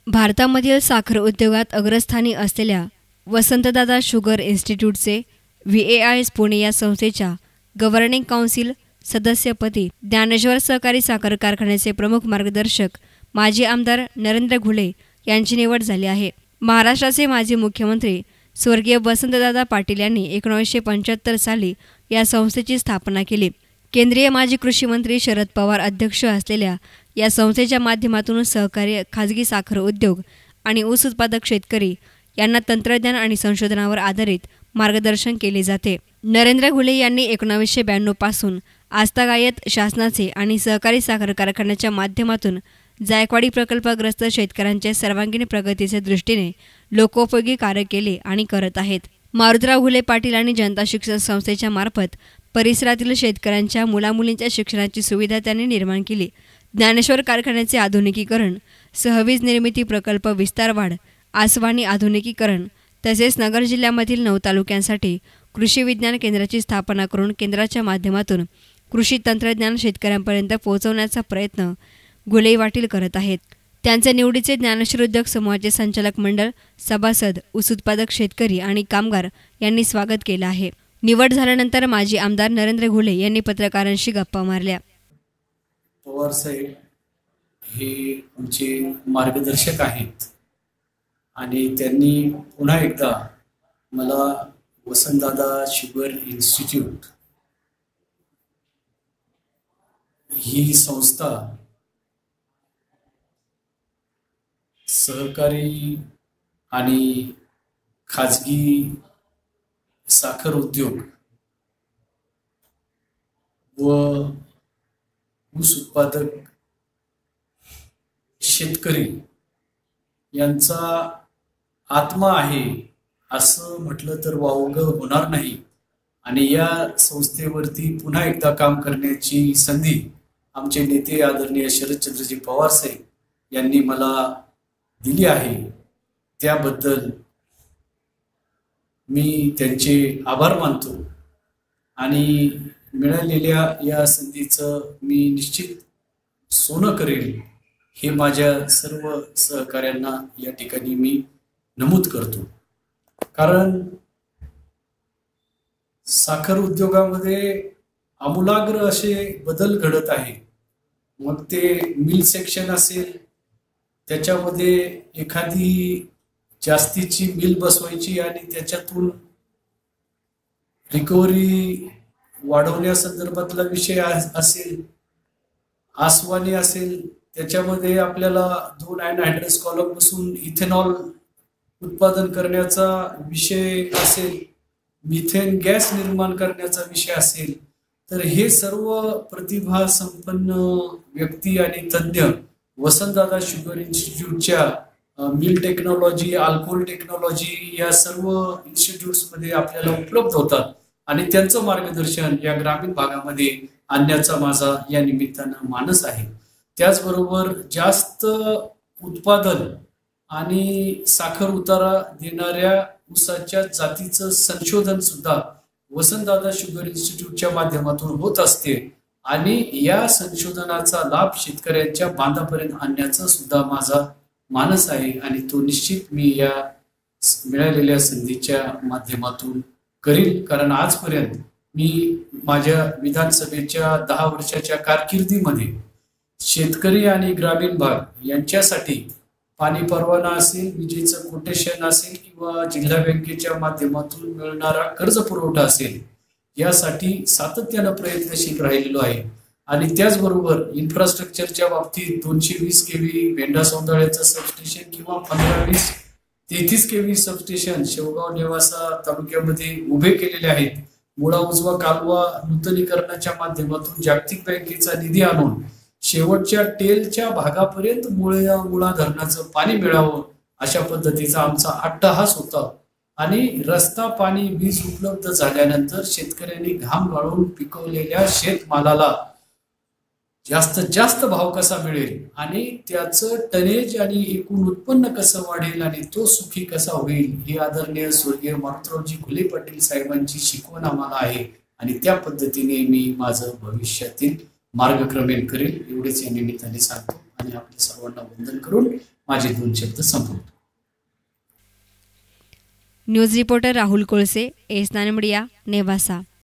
भारतामधील साखर उद्योगात अग्रस्थानी असलेल्या वसंतदादा शुगर इन्स्टिट्यूटचे VAIs पुणे या संस्थेच्या गव्हर्निंग काउन्सिल सदस्यपदी ज्ञानेश्वर सहकारी साखर कारखान्याचे प्रमुख मार्गदर्शक माजी आमदार नरेंद्र घुले यांची निवड झाली आहे। महाराष्ट्राचे माजी मुख्यमंत्री स्वर्गीय वसंतदादा पाटील यांनी 1975 साली या संस्थेची स्थापना केली। केंद्रीय माजी कृषी मंत्री शरद पवार अध्यक्ष असलेल्या या संस्थेच्या माध्यमातून सहकारी खाजगी साखर उद्योग आणि ऊस उत्पादक शेतकरी यांना तंत्रज्ञान आणि संशोधनावर आधारित मार्गदर्शन केले जाते। नरेंद्र घुले यांनी 1992 पासून आस्थागायत शासनाचे आणि सहकारी साखर कारखान्याच्या माध्यमातून जायकवाडी प्रकल्पग्रस्त शेतकऱ्यांच्या सर्वांगीण प्रगतीच्या दृष्टीने लोकोपयोगी कार्य केले आणि करत आहेत। मारुतराव घुले पाटील आणि जनता शिक्षण संस्थेच्या मार्फत परिसरातील शेतकऱ्यांच्या मुलामुलींच्या शिक्षणाची सुविधा त्यांनी निर्माण केली। ज्ञानेश्वर कारखान्याचे आधुनिकीकरण, सहवीज निर्मिती प्रकल्प विस्तार वाढ, आसवानी आधुनिकीकरण तसेच नगर जिल्ह्यामधील 9 तालुक्यांसाठी कृषी विज्ञान केंद्राची स्थापना करून केंद्राच्या माध्यमातून कृषी तंत्रज्ञान शेतकऱ्यांपर्यंत पोहोचवण्याचा प्रयत्न घुले पाटील करत आहेत। त्यांचे निवडीचे ज्ञानेश्वर उद्योग समूहाचे संचालक मंडळ, सभासद, ऊस उत्पादक शेतकरी आणि कामगार यांनी स्वागत केलं आहे। निवड झाल्यानंतर माजी आमदार नरेंद्र घुले यांनी पत्रकारांशी गप्पा मारल्या। पवार साहेब हे आमचे मार्गदर्शक आहेत आणि त्यांनी पुन्हा एकदा मला वसंतदादा शुगर इन्स्टिट्यूट ही संस्था सहकारी आणि खाजगी साखर उद्योग व ऊस उत्पादक शेतकरी यांचा आत्मा आहे असं म्हटलं तर वावगं होणार नाही आणि या संस्थेवरती पुन्हा एकदा काम करण्याची संधी आमचे नेते आदरणीय शरदचंद्रजी पवार साहेब यांनी मला दिली आहे। त्याबद्दल मी त्यांचे आभार मानतो आणि मिळालेल्या या संधीचं मी निश्चित सोनं करेल हे माझ्या सर्व सहकाऱ्यांना या ठिकाणी मी नमूद करतो। कारण साखर उद्योगामध्ये आमूलाग्र असे बदल घडत आहे। मग ते मिल सेक्शन असेल, त्याच्यामध्ये एखादी जास्तीची मिल बसवायची आणि त्याच्यातून रिकव्हरी वाढवण्यासंदर्भातला विषय असेल, आसवानी असेल, त्याच्यामध्ये आपल्याला 2 अनहायड्रस कॉलम बसून इथेनॉल उत्पादन करण्याचा विषय असेल, मिथेन गॅस निर्माण करण्याचा विषय असेल, तर हे सर्व प्रतिभा संपन्न व्यक्ती आणि तज्ञ वसंतदादा शुगर इन्स्टिट्यूटच्या मिल टेक्नॉलॉजी, अल्कोहोल टेक्नॉलॉजी या सर्व इन्स्टिट्यूट्समध्ये आपल्याला उपलब्ध होतात आणि त्यांचं मार्गदर्शन या ग्रामीण भागामध्ये आणण्याचा माझा या निमित्तानं मानस आहे। त्याचबरोबर जास्त उत्पादन आणि साखर उतारा देणाऱ्या ऊसाच्या जातीचं संशोधन सुद्धा वसंतदादा शुगर इन्स्टिट्यूटच्या माध्यमातून होत असते आणि या संशोधनाचा लाभ शेतकऱ्यांच्या बांधापर्यंत आणण्याचा सुद्धा माझा मानस आहे आणि तो निश्चित मी या मिळालेल्या संधीच्या माध्यमातून करील। कारण आजपर्यंत मी माझ्या विधानसभेच्या 10 वर्षाच्या कारकिर्दीमध्ये शेतकरी आणि ग्रामीण भाग यांच्यासाठी पाणी परवाना असेल, विजेचं कोटेशन असेल किंवा जिल्हा बँकेच्या माध्यमातून मिळणारा कर्ज पुरवठा असेल, यासाठी सातत्यानं प्रयत्नशील राहिलेलो आहे। आणि त्याचबरोबर इन्फ्रास्ट्रक्चरच्या बाबतीत 220 kV भेंडा सौंदाळ्याचं सबस्टेशन किंवा 15-20 33 kV सबस्टेशन शेवगाव नेवासा तालुक्यामध्ये उभे केलेले आहेत। मुळा उजवा कालवा नूतनीकरणाच्या माध्यमातून जागतिक बँकेचा निधी आणून शेवटच्या टेलच्या भागापर्यंत मुळा धरणाचं पाणी मिळावं अशा पद्धतीचा आमचा अट्टहास होता आणि रस्ता, पाणी, वीज उपलब्ध झाल्यानंतर शेतकऱ्यांनी घाम गाळून पिकवलेल्या शेतमालाला जास्तीत जास्त भाव कसा मिळेल आणि त्याचं टनेज आणि एकूण उत्पन्न कसं वाढेल आणि तो सुखी कसा होईल ही आदरणीय स्वर्गीय मारुतरावजी घुले पाटील साहेबांची शिकवण आम्हाला आहे आणि त्या पद्धतीने मी माझं भविष्यातील मार्गक्रमण करेल एवढेच या निमित्ताने सांगतो आणि आपल्या सर्वांना वंदन करून माझे 2 शब्द संपवतो. न्यूज रिपोर्टर राहुल कोळसे, एस नानमडिया, नेवासा.